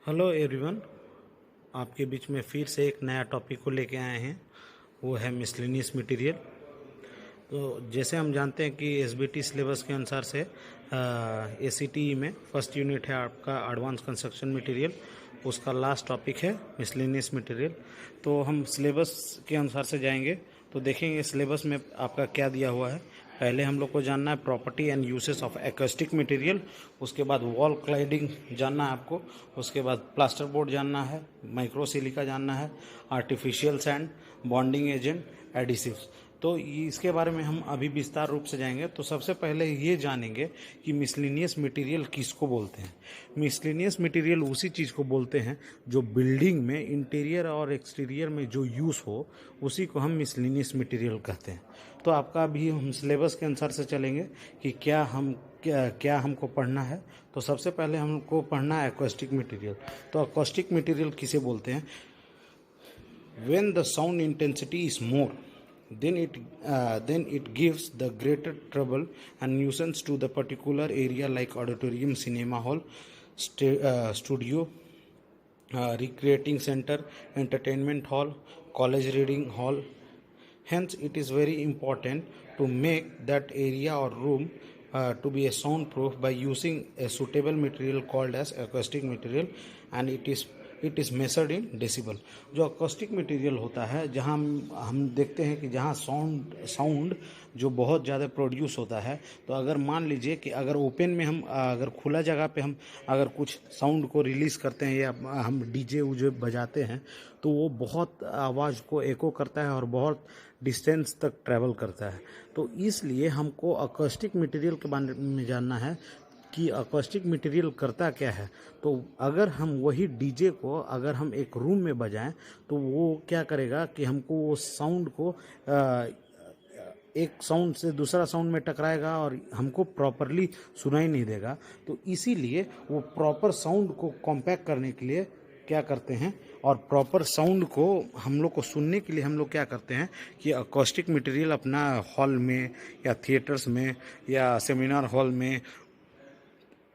Hello everyone. आपके बीच में फिर से एक नया टॉपिक को लेके आए हैं, वो है मिसलेनियस मटेरियल। तो जैसे हम जानते हैं कि एसबीटी सिलेबस के अनुसार से एसीटीई में फर्स्ट यूनिट है आपका एडवांस कंस्ट्रक्शन मटेरियल, उसका लास्ट टॉपिक है मिसलेनियस मटेरियल। तो हम सिलेबस के अनुसार से जाएंगे तो देखेंगे सिलेबस में आपका क्या दिया हुआ है। पहले हम लोग को जानना है property and uses of acoustic material, उसके बाद वॉल क्लाइडिंग जानना है आपको, उसके बाद प्लास्टर बोर्ड जानना है, माइक्रो सिलिका जानना है, आर्टिफिशियल सैंड, बॉन्डिंग एजेंट, एडिसिव्स। तो इसके बारे में हम अभी विस्तार रूप से जाएंगे। तो सबसे पहले ये जानेंगे कि मिसलेनियस मटेरियल किसको बोलते हैं। मिसलेनियस मटेरियल उसी चीज़ को बोलते हैं जो बिल्डिंग में इंटीरियर और एक्सटीरियर में जो यूज़ हो, उसी को हम मिसलेनियस मटेरियल कहते हैं। तो आपका अभी हम सिलेबस के अनुसार से चलेंगे कि क्या हमको पढ़ना है। तो सबसे पहले हमको पढ़ना है एक्वेस्टिक मटेरियल। तो एक्वेस्टिक मटेरियल किसे बोलते हैं? When the sound intensity is more, then it gives the greater trouble and nuisance to the particular area, like auditorium, cinema hall, studio, recreating center, entertainment hall, college reading hall. Hence it is very important to make that area or room to be a soundproof by using a suitable material called as acoustic material, and it is measured in decibel। जो acoustic material होता है, जहाँ हम देखते हैं कि जहाँ sound जो बहुत ज़्यादा प्रोड्यूस होता है, तो अगर मान लीजिए कि अगर ओपन में हम अगर खुला जगह पे हम अगर कुछ साउंड को रिलीज़ करते हैं या हम डीजे उजे बजाते हैं, तो वो बहुत आवाज़ को एको करता है और बहुत डिस्टेंस तक ट्रैवल करता है। तो इसलिए हमको अकॉस्टिक मटेरियल के बारे में जानना है कि अकॉस्टिक मटेरियल करता क्या है। तो अगर हम वही डीजे को अगर हम एक रूम में बजाएं, तो वो क्या करेगा कि हमको वो साउंड को एक साउंड से दूसरा साउंड में टकराएगा और हमको प्रॉपरली सुनाई नहीं देगा। तो इसीलिए वो प्रॉपर साउंड को कॉम्पैक्ट करने के लिए क्या करते हैं, और प्रॉपर साउंड को हम लोग को सुनने के लिए हम लोग क्या करते हैं कि अकॉस्टिक मटेरियल अपना हॉल में या थिएटर्स में या सेमिनार हॉल में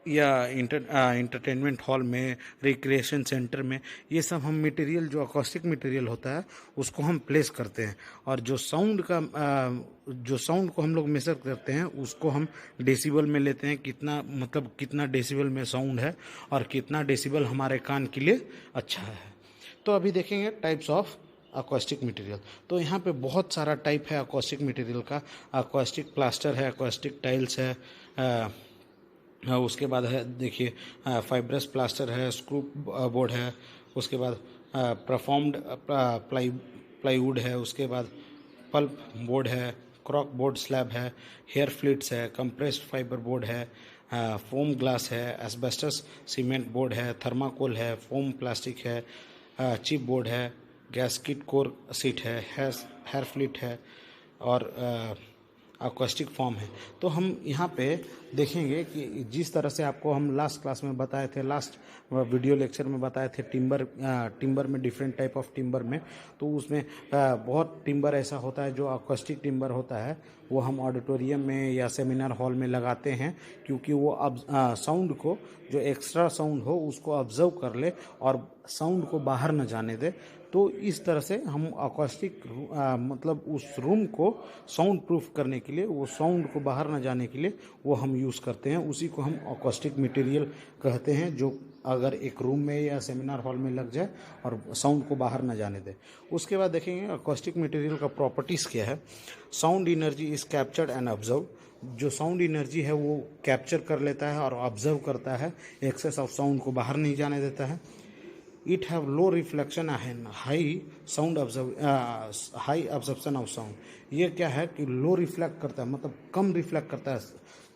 या इंटरटेनमेंट हॉल में, रिक्रिएशन सेंटर में, ये सब हम मटेरियल जो अकॉस्टिक मटेरियल होता है उसको हम प्लेस करते हैं। और जो साउंड को हम लोग मेजर करते हैं उसको हम डेसिबल में लेते हैं, कितना मतलब कितना डेसिबल में साउंड है और कितना डेसिबल हमारे कान के लिए अच्छा है। तो अभी देखेंगे टाइप्स ऑफ अकॉस्टिक मटेरियल। तो यहाँ पे बहुत सारा टाइप है अकॉस्टिक मटेरियल का। अकॉस्टिक प्लास्टर है, अकॉस्टिक टाइल्स है, उसके बाद है देखिए फाइब्रस प्लास्टर है, स्क्रू बोर्ड है, उसके बाद परफॉर्म्ड प्लाईवुड है, उसके बाद पल्प बोर्ड है, क्रॉक बोर्ड स्लैब है, हेयर फ्लिट्स है, कंप्रेस्ड फाइबर बोर्ड है, फोम ग्लास है, एस्बेस्टस सीमेंट बोर्ड है, थर्माकोल है, फोम प्लास्टिक है, चिप बोर्ड है, गैस्किट कोर सीट है, हेयर फ्लिट है और अकॉस्टिक फॉर्म है। तो हम यहाँ पे देखेंगे कि जिस तरह से आपको हम लास्ट क्लास में बताए थे, लास्ट वीडियो लेक्चर में बताए थे टिम्बर में डिफरेंट टाइप ऑफ टिम्बर में, तो उसमें बहुत टिम्बर ऐसा होता है जो अकॉस्टिक टिम्बर होता है, वो हम ऑडिटोरियम में या सेमिनार हॉल में लगाते हैं, क्योंकि वो अब साउंड को जो एक्स्ट्रा साउंड हो उसको ऑब्जर्व कर ले और साउंड को बाहर न जाने दे। तो इस तरह से हम अकॉस्टिक मतलब उस रूम को साउंड प्रूफ करने के लिए, वो साउंड को बाहर न जाने के लिए वो हम यूज़ करते हैं, उसी को हम अकॉस्टिक मटेरियल कहते हैं, जो अगर एक रूम में या सेमिनार हॉल में लग जाए और साउंड को बाहर न जाने दे। उसके बाद देखेंगे अकॉस्टिक मटेरियल का प्रॉपर्टीज़ क्या है। Sound energy is captured and observe. जो साउंड एनर्जी है वो कैप्चर कर लेता है और ऑब्जर्व करता है, एक्सेस ऑफ साउंड को बाहर नहीं जाने देता है। It have low reflection and high absorption of sound. ये क्या है कि लो रिफ्लेक्ट करता है, मतलब कम रिफ्लेक्ट करता है।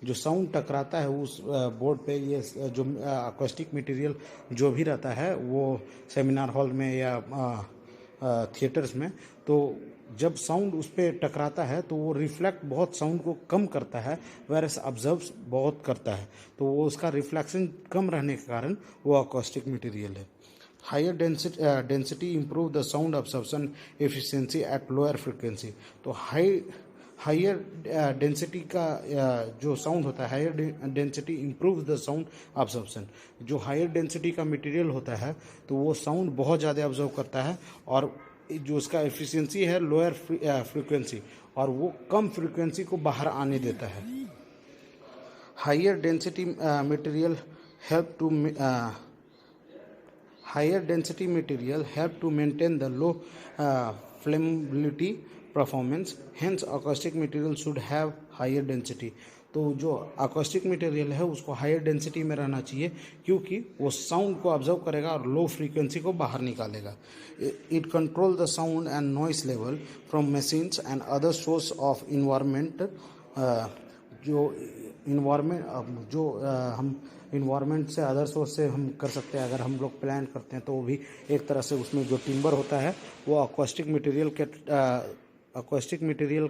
जो साउंड टकराता है उस बोर्ड पे, ये जो अकॉस्टिक मटेरियल जो भी रहता है वो सेमिनार हॉल में या थिएटर्स में, तो जब साउंड उस पर टकराता है तो वो रिफ्लेक्ट बहुत साउंड को कम करता है, वेरस ऑब्जर्व बहुत करता है। तो वो उसका रिफ्लेक्शन कम रहने के कारण वो अकॉस्टिक मटेरियल है। Higher density improve the sound absorption efficiency at lower frequency। तो हायर डेंसिटी का जो साउंड होता है, higher density improve the sound absorption. जो हायर डेंसिटी का मटेरियल होता है तो वो साउंड बहुत ज़्यादा ऑब्जर्व करता है, और जो उसका एफिशिएंसी है लोअर फ्रीक्वेंसी, और वो कम फ्रीक्वेंसी को बाहर आने देता है। Higher density material help to higher density material help to maintain the low flammability performance, hence acoustic material should have higher density। तो जो acoustic material है उसको higher density में रहना चाहिए, क्योंकि वो साउंड को ऑब्जर्व करेगा और लो फ्रीक्वेंसी को बाहर निकालेगा। It control the sound and noise level from machines and other source of environment. हम इन्वायरमेंट से, अदर सोर्स से हम कर सकते हैं। अगर हम लोग प्लान करते हैं तो वो भी एक तरह से उसमें जो टिम्बर होता है वो अकॉस्टिक मटेरियल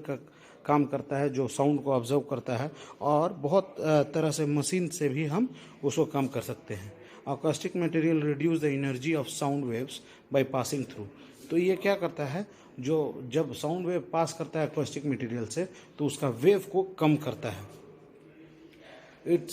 का काम करता है, जो साउंड को ऑब्जर्व करता है, और बहुत तरह से मशीन से भी हम उसको कम कर सकते हैं। Acoustic material reduce the energy of sound waves by passing through. तो ये क्या करता है, जो जब साउंड वेव पास करता है अकॉस्टिक मटेरियल से तो उसका वेव को कम करता है। It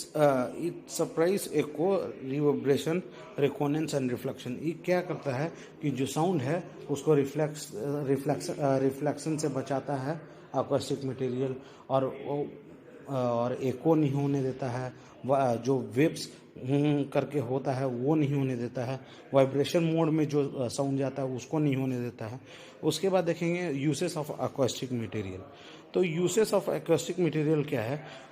surprise echo, reverberation, resonance and reflection. ये क्या करता है कि जो साउंड है उसको रिफ्लेक्शन से बचाता है अकॉस्टिक मटेरियल, और एको नहीं होने देता है, जो वेव्स करके होता है वो नहीं होने देता है, वाइब्रेशन मोड में जो साउंड जाता है उसको नहीं होने देता है। उसके बाद देखेंगे यूसेस ऑफ अकॉस्टिक मटेरियल। तो यूसेस ऑफ अकॉस्टिक मटेरियल क्या है,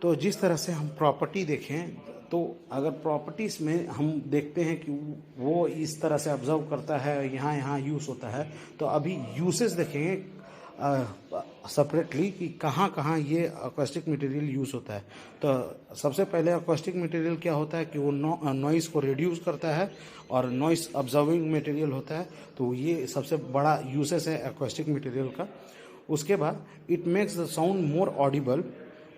तो जिस तरह से हम प्रॉपर्टी देखें तो अगर प्रॉपर्टीज़ में हम देखते हैं कि वो इस तरह से ऑब्जर्व करता है, यहाँ यूज़ होता है, तो अभी यूसेस देखेंगे सेपरेटली कि कहाँ ये अकॉस्टिक मटेरियल यूज़ होता है। तो सबसे पहले अकॉस्टिक मटेरियल क्या होता है कि वो नॉइस को रिड्यूस करता है और नॉइस ऑब्जर्विंग मटेरियल होता है, तो ये सबसे बड़ा यूसेस है अकॉस्टिक मटेरियल का। उसके बाद it makes the sound more audible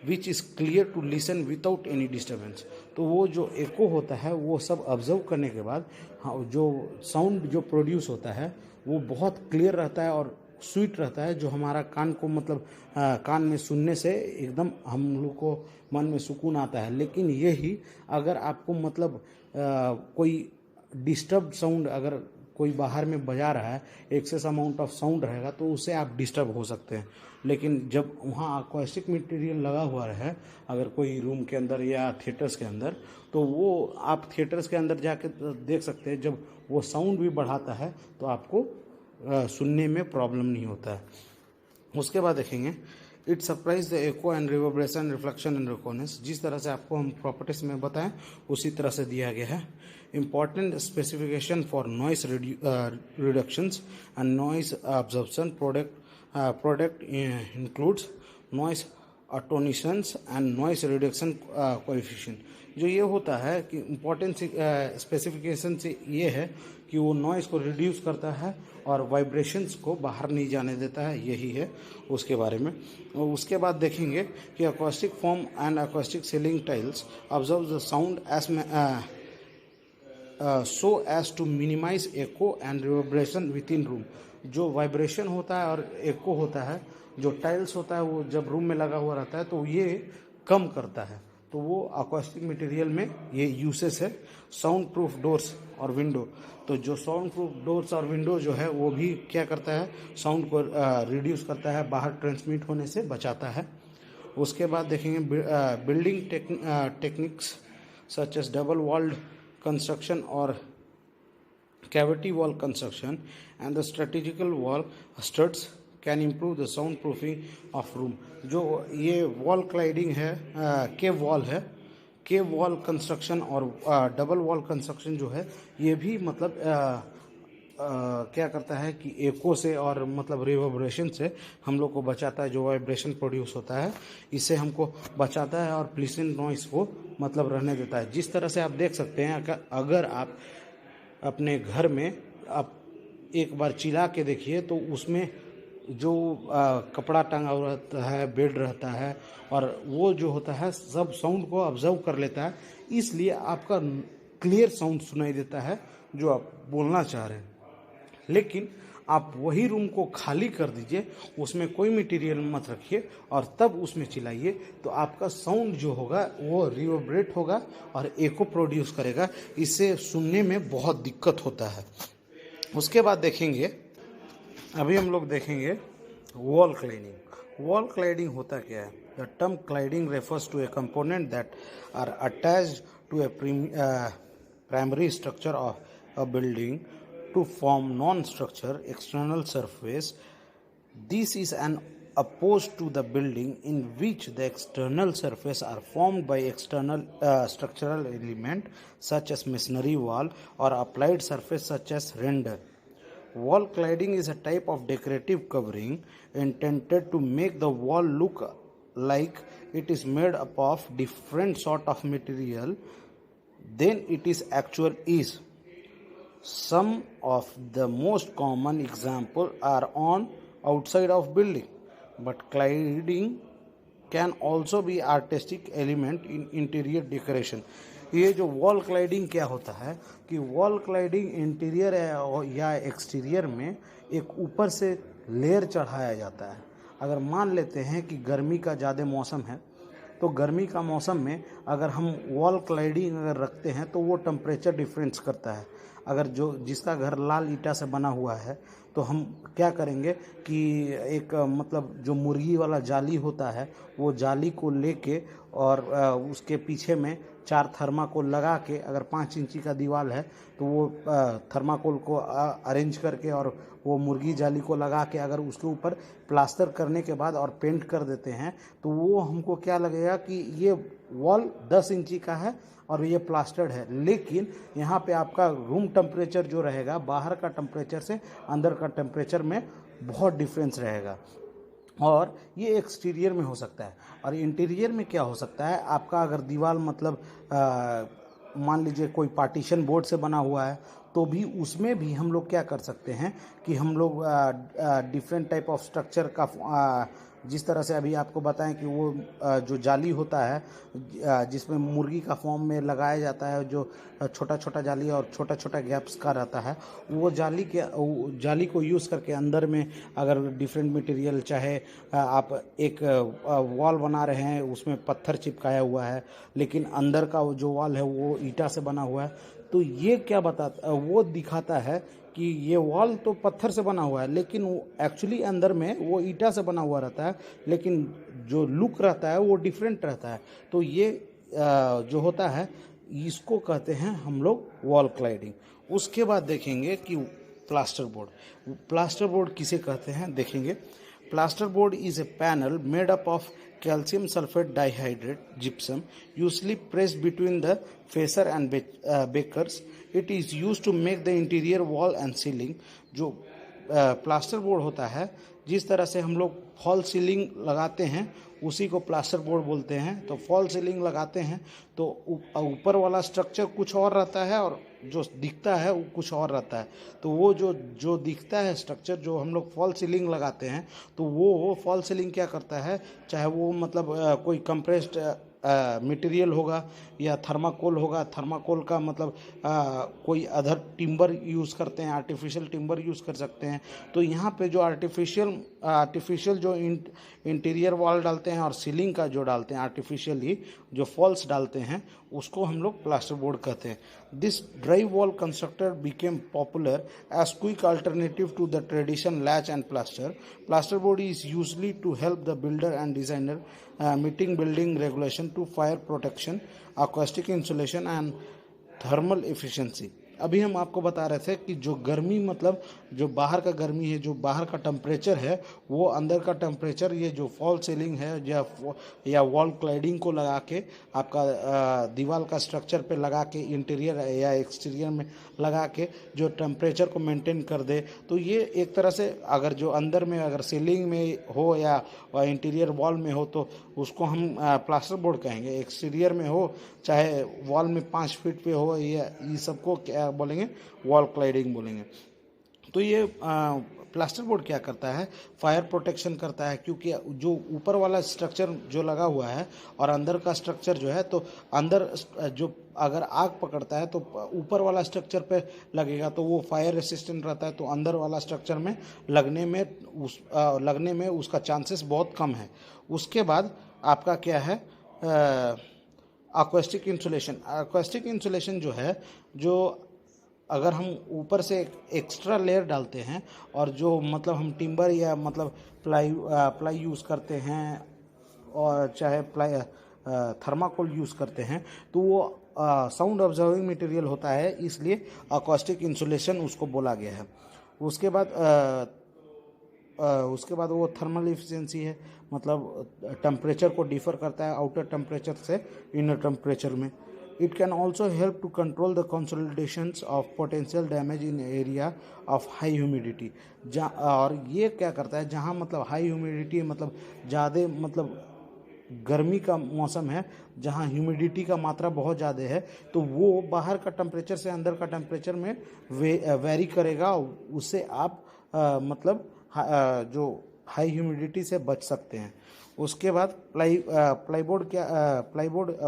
which is clear to listen without any disturbance. तो वो जो एको होता है वो सब ऑब्जर्व करने के बाद जो साउंड जो प्रोड्यूस होता है वो बहुत क्लियर रहता है और स्वीट रहता है, जो हमारा कान को मतलब कान में सुनने से एकदम हम लोग को मन में सुकून आता है। लेकिन यही अगर आपको मतलब कोई डिस्टर्ब साउंड अगर कोई बाहर में बजा रहा है, एक्सेस अमाउंट ऑफ साउंड रहेगा तो उससे आप डिस्टर्ब हो सकते हैं। लेकिन जब वहाँ अकॉस्टिक मटेरियल लगा हुआ है अगर कोई रूम के अंदर या थिएटर्स के अंदर, तो वो आप थिएटर्स के अंदर जाके देख सकते हैं, जब वो साउंड भी बढ़ाता है तो आपको सुनने में प्रॉब्लम नहीं होता है। उसके बाद देखेंगे it surprise the echo and reverberation, reflection and resonance. जिस तरह से आपको हम प्रॉपर्टीज में बताएं उसी तरह से दिया गया है। Important specification for noise reductions and noise absorption product includes noise attenuations and noise reduction coefficient. जो ये होता है कि इम्पोर्टेंट स्पेसिफिकेशन से ये है कि वो नॉइस को रिड्यूस करता है और वाइब्रेशंस को बाहर नहीं जाने देता है, यही है उसके बारे में। उसके बाद देखेंगे कि acoustic foam and acoustic ceiling tiles observe the sound so as to minimize echo and reverberation within room. जो वाइब्रेशन होता है और एको होता है, जो टाइल्स होता है वो जब रूम में लगा हुआ रहता है तो ये कम करता है। तो वो अकॉस्टिक मटेरियल में ये यूसेस है। साउंड प्रूफ डोर्स और विंडो, तो जो साउंड प्रूफ डोर्स और विंडो जो है वो भी क्या करता है, साउंड को रिड्यूस करता है, बाहर ट्रांसमिट होने से बचाता है। उसके बाद देखेंगे building techniques such as double walled construction और cavity wall construction and the strategical wall studs can improve the sound proofing of room। जो ये वॉल क्लाइडिंग है, केव वॉल है, केव वॉल कंस्ट्रक्शन और डबल वॉल कंस्ट्रक्शन जो है ये भी मतलब क्या करता है कि एको से और मतलब रिवर्बरेशन से हम लोग को बचाता है। जो वाइब्रेशन प्रोड्यूस होता है इससे हमको बचाता है और प्लीसेंट नॉइस को मतलब रहने देता है। जिस तरह से आप देख सकते हैं, अगर आप अपने घर में आप एक बार चिल्ला के देखिए तो उसमें जो कपड़ा टांगा हुआ रहता है, बेड रहता है, और वो जो होता है सब साउंड को ऑब्जर्व कर लेता है, इसलिए आपका क्लियर साउंड सुनाई देता है जो आप बोलना चाह रहे हैं। लेकिन आप वही रूम को खाली कर दीजिए, उसमें कोई मटेरियल मत रखिए और तब उसमें चिल्लाइए, तो आपका साउंड जो होगा वो रिवर्बरेट होगा और एको प्रोड्यूस करेगा। इससे सुनने में बहुत दिक्कत होता है। उसके बाद देखेंगे, अभी हम लोग देखेंगे वॉल क्लाइडिंग। वॉल क्लाइडिंग होता क्या है? The term cladding refers to a component that are attached to a primary structure of a building to form non-structure external surface. This is an opposed to the building in which the external surface are formed by external structural element such as masonry wall or applied surface such as render. Wall cladding is a type of decorative covering intended to make the wall look like it is made up of different sort of material than it is actual is. Some of the most common examples are on outside of building, but cladding can also be artistic element in interior decoration. ये जो wall cladding क्या होता है कि wall cladding interior या exterior में एक ऊपर से लेयर चढ़ाया जाता है। अगर मान लेते हैं कि गर्मी का ज़्यादा मौसम है, तो गर्मी का मौसम में अगर हम वॉल क्लाइडिंग अगर रखते हैं तो वो टेम्परेचर डिफरेंस करता है। अगर जिसका घर लाल ईंटा से बना हुआ है तो हम क्या करेंगे कि एक मतलब जो मुर्गी वाला जाली होता है वो जाली को लेके और उसके पीछे में 4 थर्माकोल लगा के, अगर 5 इंची का दीवार है तो वो थर्माकोल को अरेंज करके और वो मुर्गी जाली को लगा के अगर उसके ऊपर प्लास्टर करने के बाद और पेंट कर देते हैं तो वो हमको क्या लगेगा कि ये वॉल 10 इंची का है और ये प्लास्टर्ड है। लेकिन यहाँ पे आपका रूम टेम्परेचर जो रहेगा बाहर का टेम्परेचर से अंदर का टेम्परेचर में बहुत डिफरेंस रहेगा। और ये एक्सटीरियर में हो सकता है। और इंटीरियर में क्या हो सकता है, आपका अगर दीवार मतलब मान लीजिए कोई पार्टीशन बोर्ड से बना हुआ है तो भी उसमें भी हम लोग क्या कर सकते हैं कि हम लोग डिफरेंट टाइप ऑफ स्ट्रक्चर का जिस तरह से अभी आपको बताएं कि वो जो जाली होता है जिसमें मुर्गी का फॉर्म में लगाया जाता है, जो छोटा छोटा जाली और छोटा छोटा गैप्स का रहता है, वो जाली को यूज़ करके अंदर में अगर डिफरेंट मटेरियल, चाहे आप एक वॉल बना रहे हैं उसमें पत्थर चिपकाया हुआ है लेकिन अंदर का जो वॉल है वो ईंटा से बना हुआ है, तो ये क्या बताता, वो दिखाता है कि ये वॉल तो पत्थर से बना हुआ है लेकिन वो एक्चुअली अंदर में वो ईंटा से बना हुआ रहता है, लेकिन जो लुक रहता है वो डिफरेंट रहता है। तो ये जो होता है इसको कहते हैं हम लोग वॉल क्लाइडिंग। उसके बाद देखेंगे कि प्लास्टर बोर्ड। प्लास्टर बोर्ड किसे कहते हैं देखेंगे। Plaster board is a panel made up of calcium sulfate dihydrate gypsum usually pressed between the facer and bakers. It is used to make the interior wall and ceiling. जो plaster board होता है, जिस तरह से हम लोग fall ceiling लगाते हैं उसी को प्लास्टर बोर्ड बोलते हैं। तो फॉल सीलिंग लगाते हैं तो ऊपर वाला स्ट्रक्चर कुछ और रहता है और जो दिखता है वो कुछ और रहता है। तो वो जो दिखता है स्ट्रक्चर जो हम लोग फॉल सीलिंग लगाते हैं तो वो फॉल सीलिंग क्या करता है, चाहे वो मतलब कोई कंप्रेस्ड मटेरियल होगा या थर्माकोल होगा, थर्माकोल का मतलब कोई अदर टिम्बर यूज़ करते हैं, आर्टिफिशियल टिम्बर यूज़ कर सकते हैं। तो यहाँ पे जो आर्टिफिशियल जो इंटीरियर वॉल डालते हैं और सीलिंग का जो डालते हैं आर्टिफिशियली जो फॉल्स डालते हैं उसको हम लोग प्लास्टर बोर्ड कहते हैं। This dry wall constructor became popular as quick alternative to the tradition lath and plaster. Plaster board is usually to help the builder and designer meeting building regulation to fire protection, acoustic insulation and thermal efficiency। अभी हम आपको बता रहे थे कि जो गर्मी मतलब जो बाहर का गर्मी है, जो बाहर का टेम्परेचर है वो अंदर का टेम्परेचर ये जो फॉल सीलिंग है या वॉल क्लाइडिंग को लगा के आपका दीवार का स्ट्रक्चर पे लगा के इंटीरियर या एक्सटीरियर में लगा के जो टेम्परेचर को मेंटेन कर दे। तो ये एक तरह से अगर जो अंदर में अगर सीलिंग में हो या इंटीरियर वॉल में हो तो उसको हम प्लास्टर बोर्ड कहेंगे। एक्सटीरियर में हो चाहे वॉल में 5 फीट पे हो, ये सबको क्या बोलेंगे, वॉल क्लाइडिंग बोलेंगे। तो ये प्लास्टर बोर्ड क्या करता है, फायर प्रोटेक्शन करता है, क्योंकि जो ऊपर वाला स्ट्रक्चर जो लगा हुआ है और अंदर का स्ट्रक्चर जो है, तो अंदर जो अगर आग पकड़ता है तो ऊपर वाला स्ट्रक्चर पे लगेगा तो वो फायर रेसिस्टेंट रहता है, तो अंदर वाला स्ट्रक्चर में लगने में उसका चांसेस बहुत कम है। उसके बाद आपका क्या है, अक्वेस्टिक इंसुलेशन। अक्वेस्टिक इंसुलेशन जो है, जो अगर हम ऊपर से एक्स्ट्रा लेयर डालते हैं और जो मतलब हम टिम्बर या मतलब प्लाई यूज़ करते हैं और चाहे थर्माकोल यूज़ करते हैं, तो वो साउंड ऑब्जर्विंग मटेरियल होता है, इसलिए अकॉस्टिक इंसुलेशन उसको बोला गया है। उसके बाद वो थर्मल इफिशिएंसी है, मतलब टेम्परेचर को डिफर करता है आउटर टेम्परेचर से इनर टेम्परेचर में। It can also help to control the consolidations of potential damage in area of high humidity. और ये क्या करता है, जहाँ मतलब हाई ह्यूमिडिटी मतलब ज़्यादा मतलब गर्मी का मौसम है, जहाँ ह्यूमिडिटी का मात्रा बहुत ज़्यादा है, तो वो बाहर का टेम्परेचर से अंदर का टेम्परेचर में वेरी करेगा। उससे आप जो हाई ह्यूमिडिटी से बच सकते हैं। उसके बाद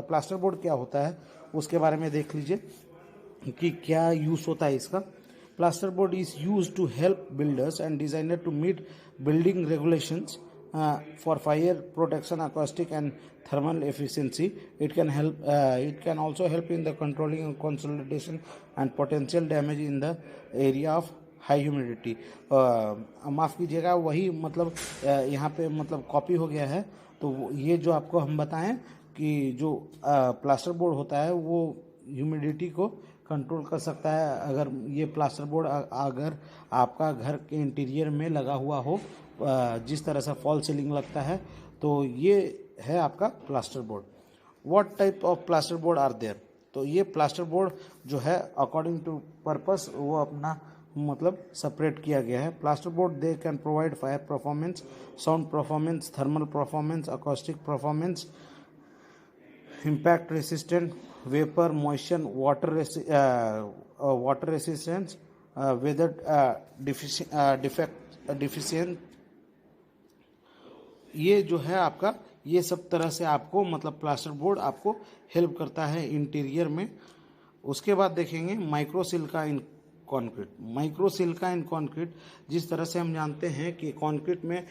प्लास्टर बोर्ड क्या होता है उसके बारे में देख लीजिए कि क्या यूज़ होता है इसका। Plaster board is use to help builders and designer to meet building regulations for fire protection, acoustic and thermal efficiency. It can also help in the controlling and consolidation and potential damage in the area of high humidity. माफ़ कीजिएगा, वही मतलब यहाँ पे मतलब copy हो गया है। तो ये जो आपको हम बताएं कि जो प्लास्टर बोर्ड होता है वो ह्यूमिडिटी को कंट्रोल कर सकता है। अगर ये प्लास्टर बोर्ड अगर आपका घर के इंटीरियर में लगा हुआ हो, जिस तरह से फॉल सीलिंग लगता है, तो ये है आपका plaster board. What type of plaster board are there? तो ये प्लास्टर बोर्ड जो है अकॉर्डिंग टू पर्पस वो अपना मतलब सेपरेट किया गया है। Plaster board they can provide fire performance, sound performance, thermal performance, acoustic performance, impact resistant, vapor, moisture, water resistance, weather deficient। ये जो है आपका, ये सब तरह से आपको मतलब प्लास्टर बोर्ड आपको हेल्प करता है इंटीरियर में। उसके बाद देखेंगे micro silica in concrete. Micro silica in concrete, जिस तरह से हम जानते हैं कि कंक्रीट में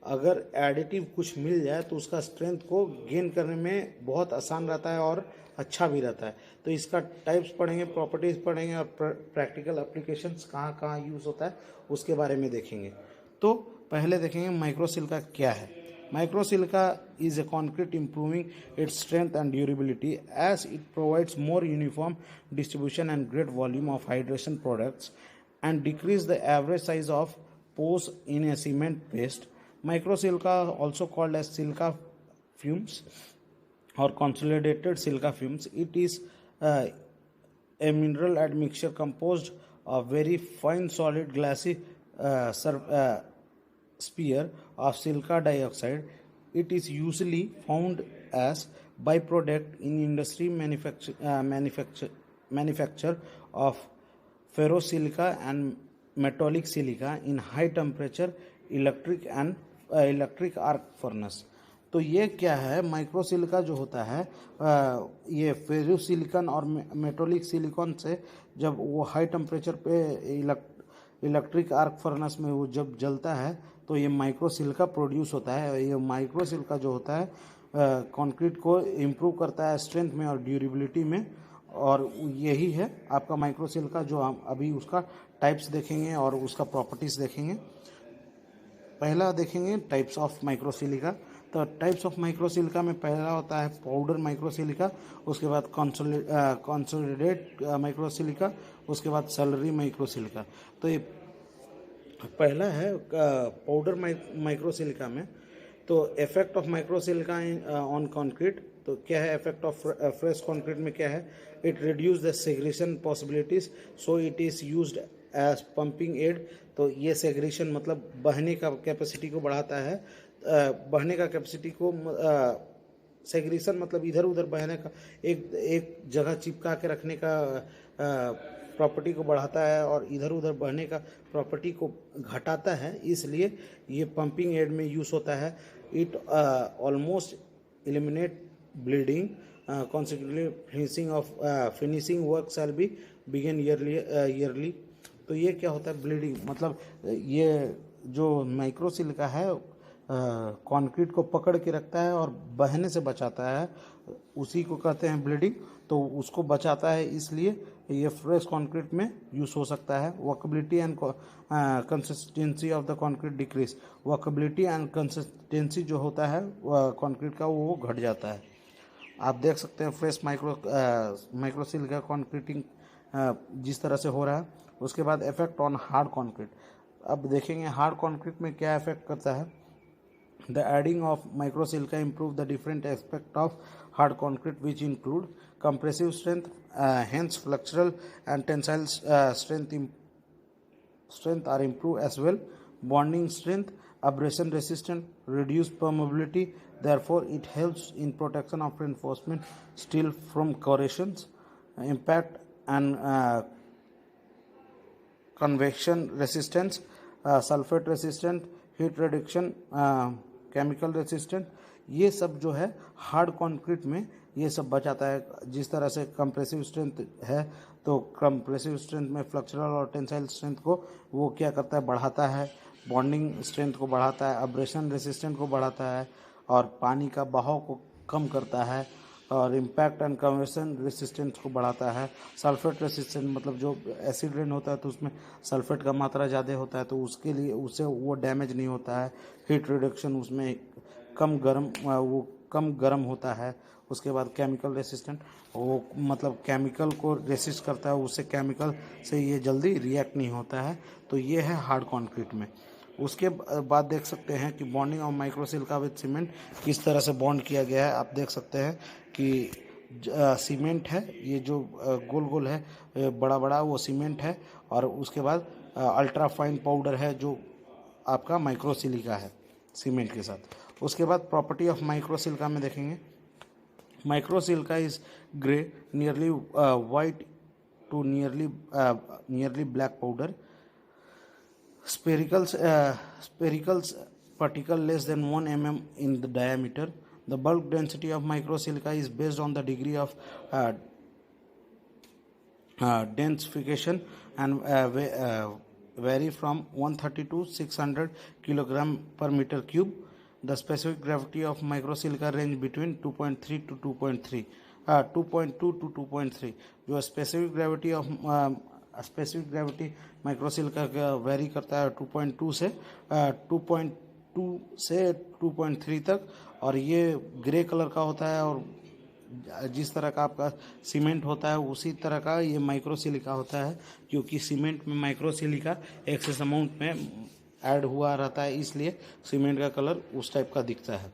अगर एडिटिव कुछ मिल जाए तो उसका स्ट्रेंथ को गेन करने में बहुत आसान रहता है और अच्छा भी रहता है। तो इसका टाइप्स पढ़ेंगे, प्रॉपर्टीज़ पढ़ेंगे और प्रैक्टिकल एप्लीकेशंस कहाँ कहाँ यूज़ होता है उसके बारे में देखेंगे। तो पहले देखेंगे माइक्रो सिलिका क्या है। Micro silica is a concrete improving its strength and durability as it provides more uniform distribution and great volume of hydration products and decrease the average size of pores in a cement paste. Micro silica, also called as silica fumes or consolidated silica fumes, it is a mineral admixture composed of very fine solid glassy sphere of silica dioxide. It is usually found as byproduct in industry manufacture of ferrosilica and metallic silica in high temperature electric arc furnace. तो ये क्या है, micro silica जो होता है ये ferrosilicon और मेटोलिक silicon से जब वो हाई टेम्परेचर पे इलेक्ट्रिक आर्क फर्नेस में वो जब जलता है तो ये माइक्रो सिलिका प्रोड्यूस होता है। ये माइक्रो सिलिका जो होता है कंक्रीट को इम्प्रूव करता है स्ट्रेंथ में और ड्यूरेबिलिटी में, और यही है आपका माइक्रो सिलिका जो हम अभी उसका टाइप्स देखेंगे और उसका प्रॉपर्टीज़ देखेंगे। पहला देखेंगे टाइप्स ऑफ माइक्रो सिलिका। तो टाइप्स ऑफ माइक्रो सिलिका में पहला होता है पाउडर माइक्रो सिलिका, उसके बाद कंसोलिडेट माइक्रो सिलिका, उसके बाद सैलरी माइक्रो सिलिका। तो ये पहला है पाउडर माइक्रो सिलिका में। तो effect of micro silica on concrete, तो क्या है इफेक्ट ऑफ फ्रेश कंक्रीट में क्या है, it reduce the segregation possibilities, so it is used as pumping aid. तो ये सेग्रेशन मतलब बहने का कैपेसिटी को बढ़ाता है, बहने का कैपेसिटी को सेग्रीगेशन मतलब इधर उधर बहने का, एक जगह चिपका के रखने का प्रॉपर्टी को बढ़ाता है और इधर उधर बहने का प्रॉपर्टी को घटाता है, इसलिए ये पंपिंग एड में यूज़ होता है। It almost eliminate bleeding, consequently finishing work shall be begin yearly. तो ये क्या होता है ब्लीडिंग, मतलब ये जो माइक्रो सिलिका है कंक्रीट को पकड़ के रखता है और बहने से बचाता है, उसी को कहते हैं ब्लीडिंग। तो उसको बचाता है, इसलिए ये फ्रेश कंक्रीट में यूज़ हो सकता है। Workability and consistency of the concrete decrease, workability and consistency जो होता है कंक्रीट का वो घट जाता है। आप देख सकते हैं फ्रेश माइक्रो सिलिका कंक्रीटिंग जिस तरह से हो रहा है। उसके बाद इफेक्ट ऑन हार्ड कंक्रीट, अब देखेंगे हार्ड कंक्रीट में क्या इफेक्ट करता है। The adding of microsilica improve the different aspect of hard concrete, which include compressive strength, hence flexural and tensile strength are improved as well. Bonding strength, abrasion resistant, reduced permeability. Therefore, it helps in protection of reinforcement steel from corrosions, impact and convection resistance, sulfate resistant, heat reduction, chemical resistant. ये सब जो है hard concrete में ये सब बचाता है। जिस तरह से कंप्रेसिव स्ट्रेंथ है, तो कंप्रेसिव स्ट्रेंथ में फ्लेक्सुरल और टेंसाइल स्ट्रेंथ को वो क्या करता है, बढ़ाता है। बॉन्डिंग स्ट्रेंथ को बढ़ाता है, अब्रेशन रेसिस्टेंट को बढ़ाता है और पानी का बहाव को कम करता है और इम्पैक्ट एंड कन्वर्सन रेसिस्टेंस को बढ़ाता है। सल्फेट रेसिस्टेंट मतलब जो एसिड रेन होता है तो उसमें सल्फेट का मात्रा ज़्यादा होता है, तो उसके लिए उससे वो डैमेज नहीं होता है। हीट रिडक्शन, उसमें कम गर्म होता है। उसके बाद केमिकल रेसिस्टेंट, वो मतलब केमिकल को रेसिस्ट करता है, उससे केमिकल से ये जल्दी रिएक्ट नहीं होता है। तो ये है हार्ड कंक्रीट में। उसके बाद देख सकते हैं कि bonding of micro silica with cement किस तरह से बॉन्ड किया गया है। आप देख सकते हैं कि सीमेंट है, ये जो गोल गोल है बड़ा बड़ा वो सीमेंट है, और उसके बाद अल्ट्रा फाइन पाउडर है जो आपका माइक्रो सिलिका है सीमेंट के साथ। उसके बाद प्रॉपर्टी ऑफ माइक्रो सिलिका में देखेंगे, micro silica is grey, nearly white to nearly black powder, sphericals particle less than 1 mm in the diameter. The bulk density of microsilica is based on the degree of densification and vary from 130 to 600 kilogram per meter cube. The specific gravity of microsilica range between 2.3 to 2.3 2.2 to 2.3। जो specific gravity माइक्रोसिलिका का very करता है 2.2 से 2.3 तक, और ये grey colour का होता है। और जिस तरह का आपका सीमेंट होता है उसी तरह का ये माइक्रोसिलिका होता है, क्योंकि सीमेंट में माइक्रोसिलिका एक्सेस अमाउंट में ऐड हुआ रहता है, इसलिए सीमेंट का कलर उस टाइप का दिखता है।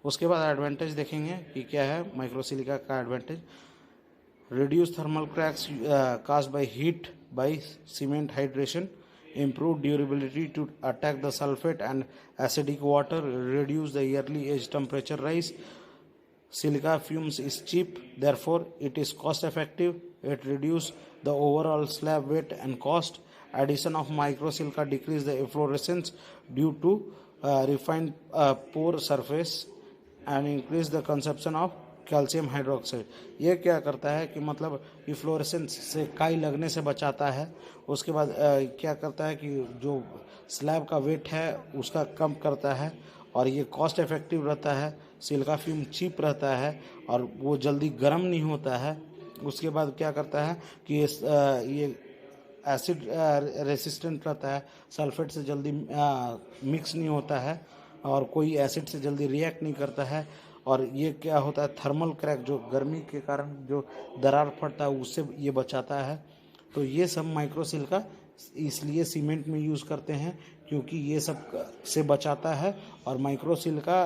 उसके बाद एडवांटेज देखेंगे कि क्या है माइक्रोसिलिका का advantage. reduce thermal cracks caused by heat by cement hydration, improve durability to attack the sulfate and acidic water, reduce the yearly edge temperature rise. Silica fumes is cheap, therefore it is cost effective. It reduce the overall slab weight and cost. Addition of microsilica decrease the efflorescence due to refined pore surface and increase the consumption of calcium hydroxide. ये क्या करता है कि मतलब efflorescence से काई लगने से बचाता है। उसके बाद क्या करता है कि जो स्लैब का वेट है उसका कम करता है, और ये कॉस्ट इफेक्टिव रहता है। सिलिका फ्यूम चीप रहता है और वो जल्दी गर्म नहीं होता है। उसके बाद क्या करता है कि ये एसिड रेसिस्टेंट रहता है, सल्फेट से जल्दी मिक्स नहीं होता है और कोई एसिड से जल्दी रिएक्ट नहीं करता है। और ये क्या होता है, थर्मल क्रैक, जो गर्मी के कारण जो दरार फटता है उससे ये बचाता है। तो ये सब माइक्रोसिलिका इसलिए सीमेंट में यूज़ करते हैं क्योंकि ये सब से बचाता है, और माइक्रोसिलिका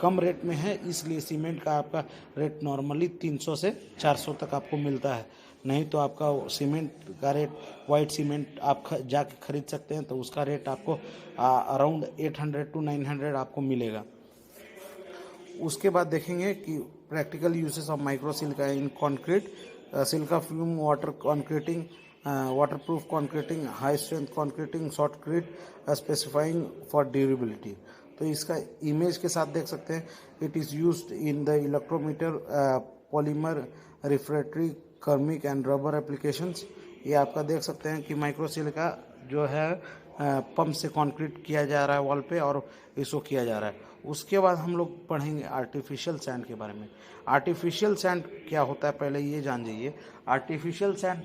कम रेट में है, इसलिए सीमेंट का आपका रेट नॉर्मली 300 से 400 तक आपको मिलता है। नहीं तो आपका सीमेंट का रेट, वाइट सीमेंट आप जाके खरीद सकते हैं तो उसका रेट आपको अराउंड 800 to 900 आपको मिलेगा। उसके बाद देखेंगे कि practical uses of micro silica in concrete, silica fume water concreting, waterproof concreting, high strength concreting, shotcrete, specifying for durability। तो इसका इमेज के साथ देख सकते हैं। It is used in the electrometer, polymer, refractory, ceramic and rubber applications. ये आपका देख सकते हैं कि माइक्रोसिलिका जो है पंप से कंक्रीट किया जा रहा है वॉल पे और इसको किया जा रहा है। उसके बाद हम लोग पढ़ेंगे आर्टिफिशियल सैंड के बारे में। आर्टिफिशियल सैंड क्या होता है पहले ये जान जाइए। आर्टिफिशियल सैंड,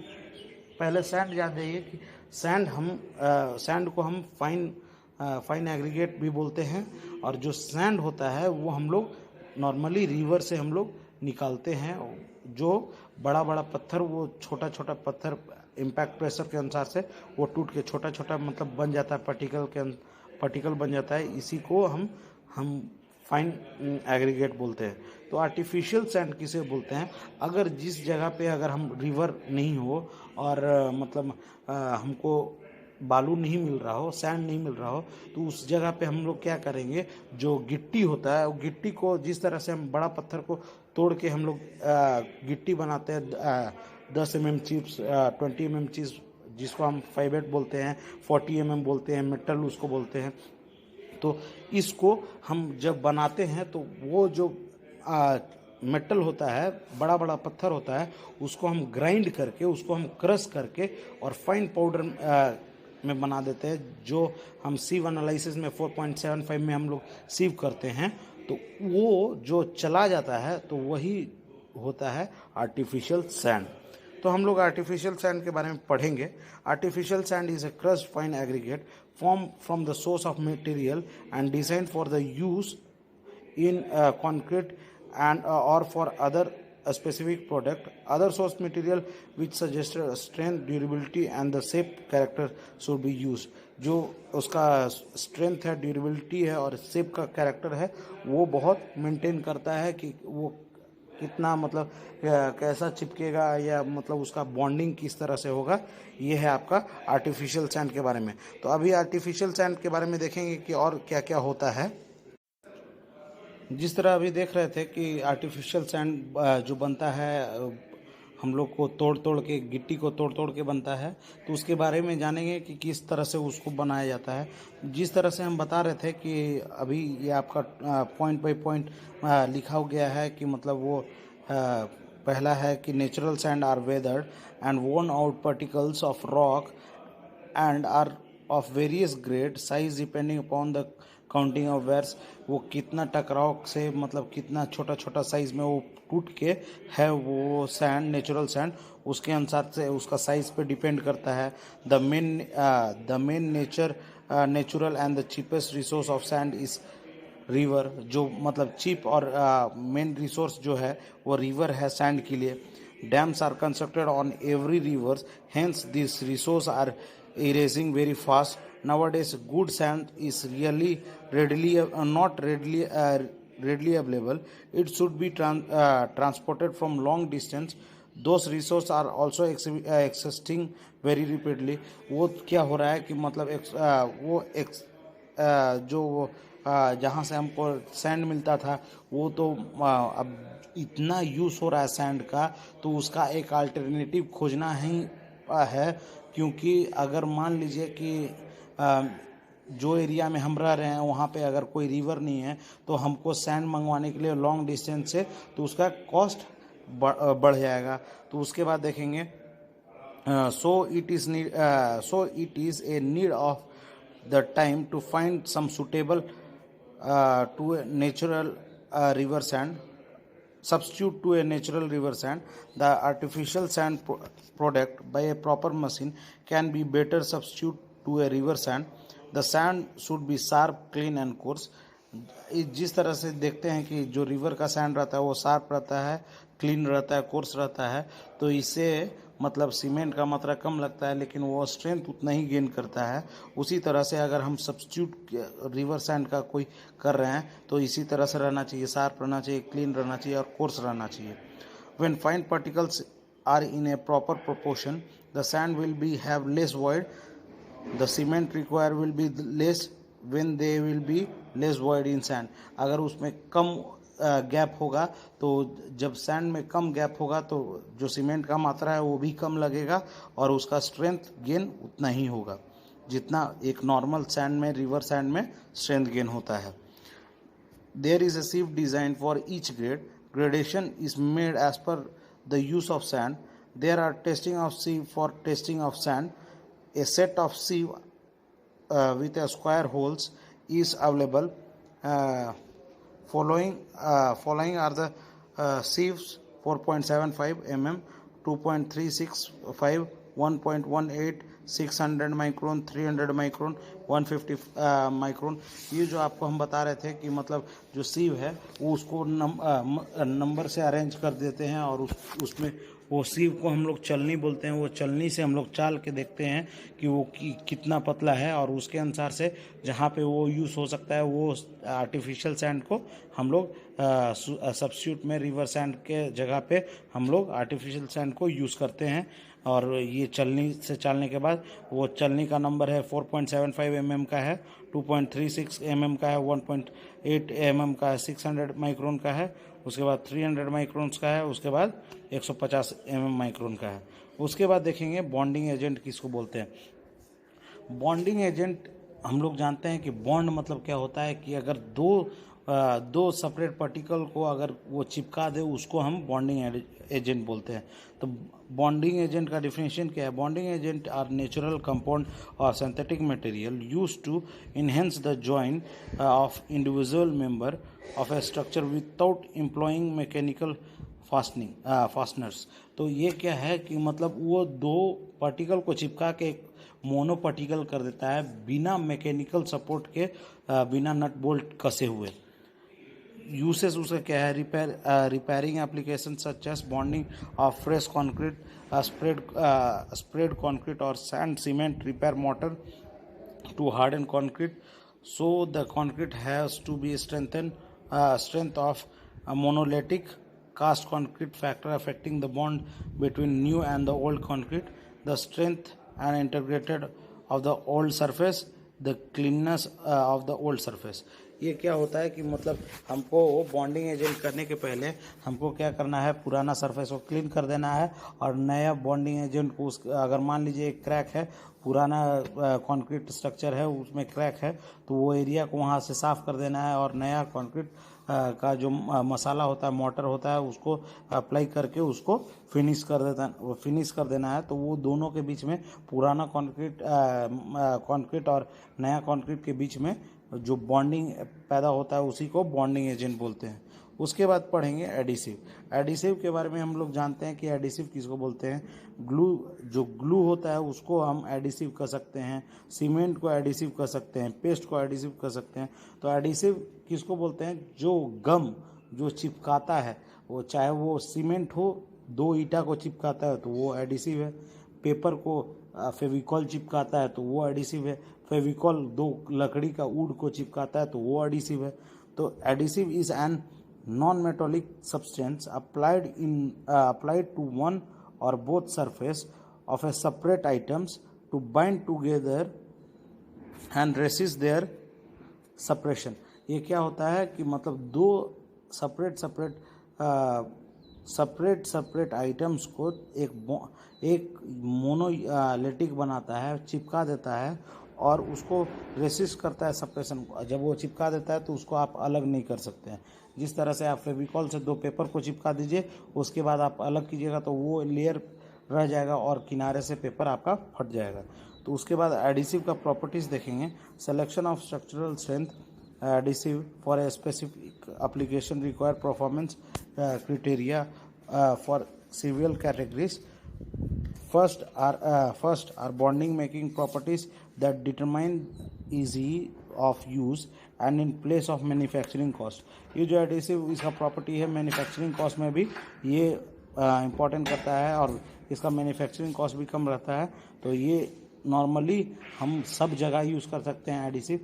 पहले सैंड जान जाइए कि सैंड को हम फाइन एग्रीगेट भी बोलते हैं, और जो सैंड होता है वो हम लोग नॉर्मली रिवर से हम लोग निकालते हैं। जो बड़ा बड़ा पत्थर, वो छोटा छोटा पत्थर इम्पैक्ट प्रेशर के अनुसार से वो टूट के छोटा छोटा मतलब बन जाता है, पार्टिकल बन जाता है। इसी को हम फाइन एग्रीगेट बोलते हैं। तो आर्टिफिशियल सैंड किसे बोलते हैं? अगर जिस जगह पे अगर हम रिवर नहीं हो और मतलब हमको बालू नहीं मिल रहा हो, सैंड नहीं मिल रहा हो, तो उस जगह पे हम लोग क्या करेंगे, जो गिट्टी होता है वो गिट्टी को जिस तरह से हम बड़ा पत्थर को तोड़ के हम लोग गिट्टी बनाते हैं, 10 mm चिप्स, 20 mm चिप्स जिसको हम 5/8 बोलते हैं, 40 mm बोलते हैं, मेटल उसको बोलते हैं। तो इसको हम जब बनाते हैं तो वो जो मेटल होता है, बड़ा बड़ा पत्थर होता है, उसको हम ग्राइंड करके, उसको हम क्रश करके और फाइन पाउडर में बना देते हैं, जो हम सीव एनालिसिस में 4.75 में हम लोग सीव करते हैं। तो वो जो चला जाता है तो वही होता है आर्टिफिशियल सैंड। तो हम लोग आर्टिफिशियल सैंड के बारे में पढ़ेंगे। Artificial sand is a crushed fine aggregate formed from the source of material and designed for the use in concrete and or for other specific product. Other source material which suggest strength, durability and the shape character should be used. जो उसका strength है, durability है और shape का character है, वो बहुत maintain करता है कि वो कितना मतलब कैसा चिपकेगा या मतलब उसका बॉन्डिंग किस तरह से होगा। ये है आपका आर्टिफिशियल सैंड के बारे में। तो अभी आर्टिफिशियल सैंड के बारे में देखेंगे कि और क्या क्या होता है। जिस तरह अभी देख रहे थे कि आर्टिफिशियल सैंड जो बनता है हम लोग को तोड़ के, गिट्टी को तोड़ के बनता है, तो उसके बारे में जानेंगे कि किस तरह से उसको बनाया जाता है। जिस तरह से हम बता रहे थे कि अभी ये आपका पॉइंट बाय पॉइंट लिखा गया है कि मतलब वो पहला है कि natural sand are weathered and worn out particles of rock and are of various grade size depending upon the counting of wears. वो कितना टकराव से मतलब कितना छोटा छोटा साइज में वो टूट के है वो सैंड, नेचुरल सैंड, उसके अनुसार से उसका साइज पे डिपेंड करता है। The main natural and the cheapest resource of sand is river. जो मतलब चीप और मेन रिसोर्स जो है वो रिवर है सैंड के लिए। Dams are constructed on every rivers, hence this resource are erasing very fast. Nowadays good sand is not readily available. It should be transported from long distance. Those resources are also existing very rapidly. वो क्या हो रहा है कि मतलब जो जहाँ से हमको सैंड मिलता था वो तो अब इतना यूज़ हो रहा है सैंड का, तो उसका एक अल्टरनेटिव खोजना ही है। क्योंकि अगर मान लीजिए कि जो एरिया में हम रह रहे हैं वहाँ पे अगर कोई रिवर नहीं है, तो हमको सैंड मंगवाने के लिए लॉन्ग डिस्टेंस से तो उसका कॉस्ट बढ़ जाएगा। तो उसके बाद देखेंगे so it is a need of the time to find some suitable to a natural river sand substitute to a natural river sand. The artificial sand product by a proper machine can be better substitute to a river sand. The sand should be sharp, clean and coarse. जिस तरह से देखते हैं कि जो river का sand रहता है वो शार्प रहता है, क्लीन रहता है, कोर्स रहता है, तो इससे मतलब सीमेंट का मात्रा कम लगता है लेकिन वो स्ट्रेंथ उतना ही गेन करता है। उसी तरह से अगर हम सब्स्टिट्यूट रिवर सैंड का कोई कर रहे हैं तो इसी तरह से रहना चाहिए, शार्प रहना चाहिए, क्लीन रहना चाहिए और कोर्स रहना चाहिए। When fine particles are in a proper proportion the sand will be have less void, the cement require will be less when they will be less void in sand. अगर उसमें कम gap होगा, तो जब sand में कम gap होगा तो जो cement का मात्रा है वो भी कम लगेगा और उसका स्ट्रेंथ गेन उतना ही होगा जितना एक नॉर्मल सैंड में, रिवर सैंड में स्ट्रेंथ गेन होता है. There is a sieve designed for each grade. Gradation is made as per the use of sand. There are testing of sieve for testing of sand. A set of sieve with a square holes is available. Following are the sieves 4.75 mm, 2.365, 1.18, 600 micron, 300 micron, 150 micron. ये जो आपको हम बता रहे थे कि मतलब जो सीव है वो उसको नंबर से अरेंज कर देते हैं और उसमें वो सीव को हम लोग चलनी बोलते हैं. वो चलनी से हम लोग चाल के देखते हैं कि वो कितना पतला है और उसके अनुसार से जहाँ पे वो यूज़ हो सकता है वो आर्टिफिशियल सैंड को हम लोग सब्स्टिट्यूट में रिवर सैंड के जगह पे हम लोग आर्टिफिशियल सैंड को यूज़ करते हैं. और ये चलनी से चालने के बाद वो चलनी का नंबर है 4.75 mm का है, 2.36 mm का है, 1.8 mm का है, 600 माइक्रोन का है, उसके बाद 300 माइक्रोन्स का है, उसके बाद 150 mm माइक्रोन का है. उसके बाद देखेंगे बॉन्डिंग एजेंट किसको बोलते हैं. बॉन्डिंग एजेंट हम लोग जानते हैं कि बॉन्ड मतलब क्या होता है कि अगर दो सेपरेट पार्टिकल को अगर वो चिपका दे उसको हम बॉन्डिंग एजेंट बोलते हैं. तो बॉन्डिंग एजेंट का डिफिनेशन क्या है. Bonding agent are natural compound और synthetic material used to enhance the joint of individual member of a structure without employing mechanical fasteners. तो ये क्या है कि मतलब वो दो पार्टिकल को चिपका के एक मोनो पार्टिकल कर देता है बिना मैकेनिकल सपोर्ट के, बिना नट बोल्ट कसे हुए. यूसेस उसका क्या है. Repairing application such as bonding of fresh concrete, spread concrete और sand cement, repair mortar to harden concrete so the concrete has to be strength of a monolithic cast concrete factor affecting the bond between new and the old concrete, the strength and integrated of the old surface, the cleanness of the old surface. ये क्या होता है कि मतलब हमको वो bonding agent करने के पहले हमको क्या करना है, पुराना सरफेस को क्लीन कर देना है और नया बॉन्डिंग एजेंट को अगर मान लीजिए एक क्रैक है, पुराना कंक्रीट स्ट्रक्चर है उसमें क्रैक है, तो वो एरिया को वहाँ से साफ़ कर देना है और नया कंक्रीट का जो मसाला होता है, मोटर होता है, उसको अप्लाई करके उसको फिनिश कर देना है. तो वो दोनों के बीच में, पुराना कंक्रीट और नया कंक्रीट के बीच में जो बॉन्डिंग पैदा होता है उसी को बॉन्डिंग एजेंट बोलते हैं. उसके बाद पढ़ेंगे एडिसिव. एडिसिव के बारे में हम लोग जानते हैं कि एडिसिव किसको बोलते हैं. जो ग्लू होता है उसको हम एडिसिव कर सकते हैं, सीमेंट को एडिसिव कर सकते हैं, पेस्ट को एडिसिव कर सकते हैं. तो एडिसिव किसको बोलते हैं. जो गम जो चिपकाता है, वो चाहे वो सीमेंट हो, दो ईंटा को चिपकाता है तो वो एडिसिव है. पेपर को फेविकॉल चिपकाता है तो वो एडिसिव है. फेविकॉल दो लकड़ी का वुड को चिपकाता है तो वो एडिसिव है. तो adhesive is an non-metallic substance applied to one or both surface of a separate items to bind together and resist their separation. ये क्या होता है कि मतलब दो सेपरेट आइटम्स को एक मोनोलिटिक बनाता है, चिपका देता है और उसको रेसिस्ट करता है सेपरेशन. जब वो चिपका देता है तो उसको आप अलग नहीं कर सकते हैं. जिस तरह से आप फेविकॉल से दो पेपर को चिपका दीजिए, उसके बाद आप अलग कीजिएगा तो वो लेयर रह जाएगा और किनारे से पेपर आपका फट जाएगा. तो उसके बाद एडिसिव का प्रॉपर्टीज़ देखेंगे. Selection of structural strength adhesive for a specific application require performance criteria for several categories. First are bonding making properties that determine easy of use and in place of manufacturing cost. ये जो adhesive इसका property है, manufacturing cost में भी ये important करता है और इसका मैन्युफैक्चरिंग कॉस्ट भी कम रहता है. तो ये नॉर्मली हम सब जगह यूज़ कर सकते हैं एडिसिव।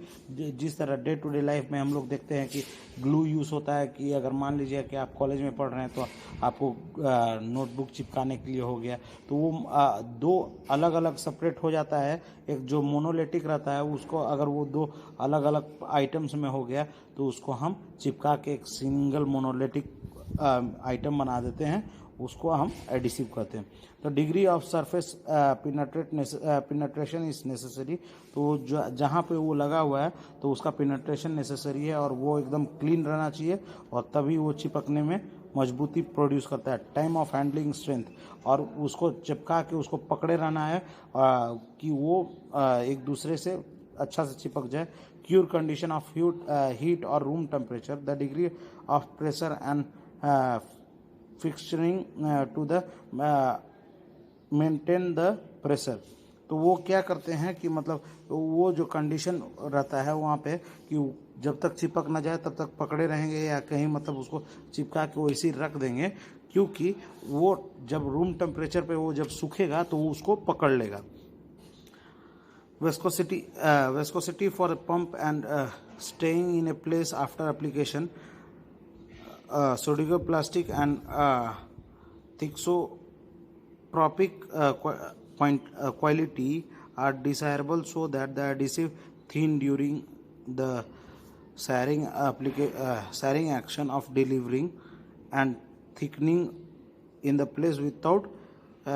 जिस तरह डे टू डे लाइफ में हम लोग देखते हैं कि ग्लू यूज़ होता है, कि अगर मान लीजिए कि आप कॉलेज में पढ़ रहे हैं तो आपको नोटबुक चिपकाने के लिए हो गया, तो वो दो अलग अलग सेपरेट हो जाता है। एक जो मोनोलिटिक रहता है उसको अगर वो दो अलग अलग आइटम्स में हो गया तो उसको हम चिपका के एक सिंगल मोनोलिटिक आइटम बना देते हैं, उसको हम एडिसिव कहते हैं। तो degree of surface penetration is necessary, तो जहाँ पे वो लगा हुआ है तो उसका पिनेट्रेशन नेसेसरी है और वो एकदम क्लीन रहना चाहिए और तभी वो चिपकने में मजबूती प्रोड्यूस करता है। टाइम ऑफ हैंडलिंग स्ट्रेंथ, और उसको चिपका के उसको पकड़े रहना है कि वो एक दूसरे से अच्छा से चिपक जाए। क्यूर कंडीशन ऑफ हीट और room temperature, the degree of pressure and fixturing to the maintain the pressure. तो वो क्या करते हैं कि मतलब वो जो कंडीशन रहता है वहाँ पे कि जब तक चिपक ना जाए तब तक पकड़े रहेंगे, या कहीं मतलब उसको चिपका के वैसे ही रख देंगे, क्योंकि वो जब रूम टेम्परेचर पे वो जब सूखेगा तो वो उसको पकड़ लेगा। Viscosity for a pump and staying in a place after application. Plastic and thixotropic quality are desirable so that the adhesive thin during the saring action of delivering and thickening in the place without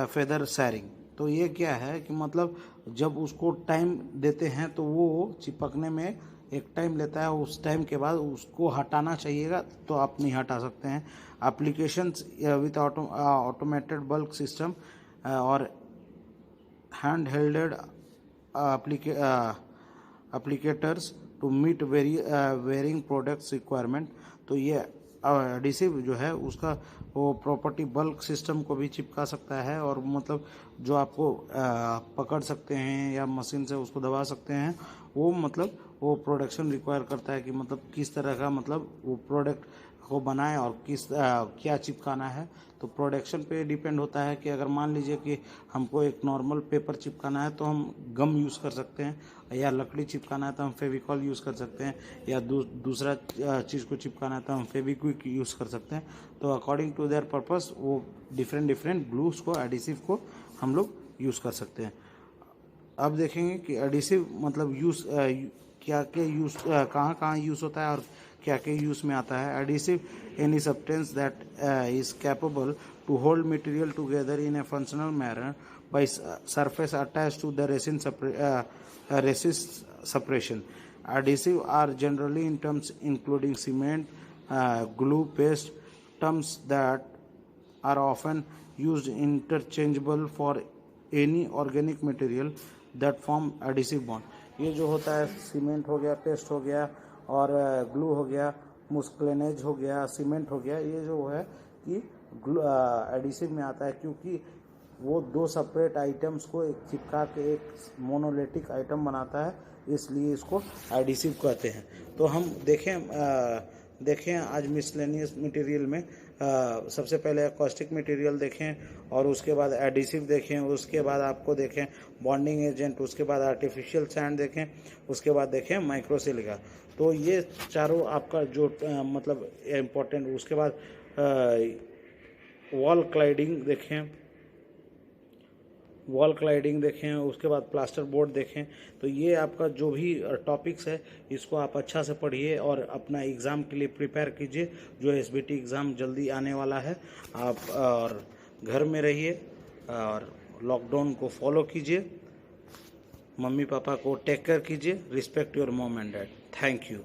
feather saring। तो ये क्या है कि मतलब जब उसको time देते हैं तो वो चिपकने में एक टाइम लेता है, उस टाइम के बाद उसको हटाना चाहिएगा तो आप नहीं हटा सकते हैं। Applications with automated bulk system और hand helded applicators to meet varying products requirement. तो ये एडिसिव जो है उसका वो प्रॉपर्टी बल्क सिस्टम को भी चिपका सकता है, और मतलब जो आपको पकड़ सकते हैं या मशीन से उसको दबा सकते हैं, वो मतलब वो प्रोडक्शन रिक्वायर करता है कि मतलब किस तरह का मतलब वो प्रोडक्ट को बनाए और क्या चिपकाना है। तो प्रोडक्शन पे डिपेंड होता है कि अगर मान लीजिए कि हमको एक नॉर्मल पेपर चिपकाना है तो हम गम यूज़ कर सकते हैं, या लकड़ी चिपकाना है तो हम फेविकॉल यूज़ कर सकते हैं, या दूसरा चीज़ को चिपकाना है तो हम फेविक्विक यूज़ कर सकते हैं। तो अकॉर्डिंग टू देयर पर्पस वो डिफरेंट ग्लूस को, एडिसिव को हम लोग यूज़ कर सकते हैं। अब देखेंगे कि एडिसिव मतलब यूज़ क्या क्या यूज़ कहाँ यूज़ होता है और क्या क्या यूज़ में आता है। Adhesive any substance that is capable to hold material together in a functional manner by surface attached to the resin separation. Adhesive are generally in terms including cement, glue, paste, terms that are often used interchangeable for any organic material that form adhesive bond. ये जो होता है cement हो गया, paste हो गया और glue हो गया, मुस्क्लेनेज हो गया, सीमेंट हो गया, ये जो है कि एडिसिव में आता है, क्योंकि वो दो सेपरेट आइटम्स को एक चिपका के एक मोनोलिटिक आइटम बनाता है, इसलिए इसको एडिसिव कहते हैं। तो हम देखें आज मिसलेनियस मटेरियल में सबसे पहले कॉस्टिक मटेरियल देखें, और उसके बाद एडिसिव देखें, उसके बाद आपको देखें बॉन्डिंग एजेंट, उसके बाद आर्टिफिशियल सैंड देखें, उसके बाद देखें माइक्रोसिलिका। तो ये चारों आपका जो मतलब इम्पोर्टेंट। उसके बाद वॉल क्लाइडिंग देखें, उसके बाद प्लास्टर बोर्ड देखें। तो ये आपका जो भी टॉपिक्स है इसको आप अच्छा से पढ़िए और अपना एग्ज़ाम के लिए प्रिपेयर कीजिए। जो एसबीटी एग्ज़ाम जल्दी आने वाला है, आप और घर में रहिए और लॉकडाउन को फॉलो कीजिए, मम्मी पापा को टेक केयर कीजिए, respect your mom and dad. Thank you.